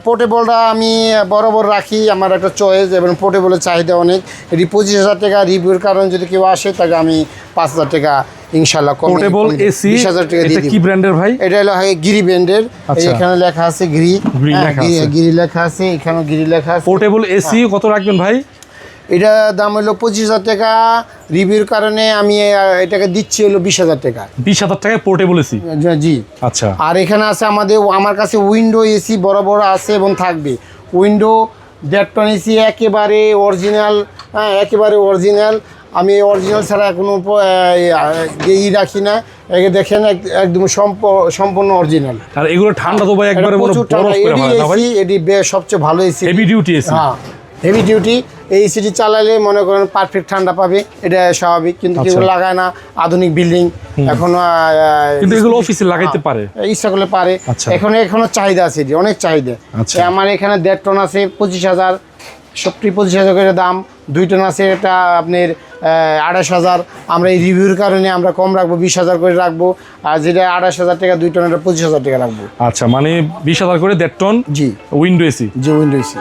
পোর্টেবলটা আমি বরাবর রাখি, আমার একটা চয়েস, এবং পোর্টেবলের চাহিদা অনেক। এটি 25,000 টাকা, রিভিউর কারণে যদি কেউ আসে তাকে আমি 5,000 টাকা ইনশাল্লাহ কম, পোর্টেবল এসি 20,000 টাকা দিয়ে এটা কি ব্র্যান্ডের ভাই? এটা হলো গিরি ব্র্যান্ডের। আচ্ছা। এখানে লেখা আছে গিরি, গিরি লেখা আছে, এখানেও গিরি লেখা আছে। পোর্টেবল এসি কত রাখবেন ভাই? এটা দাম হলো 25,000 টাকা, রিভিউর কারণে আমি এটাকে দিচ্ছি হলো 20,000 টাকা। 20,000 টাকায় পোর্টেবল এসি? জি। আচ্ছা। আর এখানে আছে আমার কাছে উইন্ডো এসি বড় বড় আছে এবং থাকবে। উইন্ডো ডেটটন এসি একেবারে অরিজিনাল, হ্যাঁ একেবারে অরিজিনাল। আমি অরিজিনাল ছাড়া কোনো রাখি না। একে দেখেন একদম সম্পূর্ণ অরিজিনাল। আর এগুলো ঠান্ডা তো ভাই একবারে বরফ করে হয় না ভাই? এটি সবচেয়ে ভালো এসি, হেভি ডিউটি এসি। হ্যাঁ হেভি ডিউটি। এই এসিটি চালালে মনে করেন পারফেক্ট ঠান্ডা পাবে, এটা স্বাভাবিক। কিন্তু কেউ লাগায় না, আধুনিক বিল্ডিং এখনো, কিন্তু এগুলো অফিসে লাগাইতে পারে, ইচ্ছা করলে পারে। এখনো চাহিদা আছে, এটি অনেক চাহিদা। আমার এখানে 1.5 টন আছে 25,000, 25,000 করে দাম। 2 টন আছে, এটা আপনার 28,000। আমরা এই রিভিউর কারণে আমরা কম রাখবো, 20,000 করে রাখবো। আর যেটা 28,000 টাকা 2 টন, এটা 25,000 টাকা রাখবো। আচ্ছা, মানে 20,000 করে 1.5 টন। জি। Window AC? জি, উইন্ডো এসি।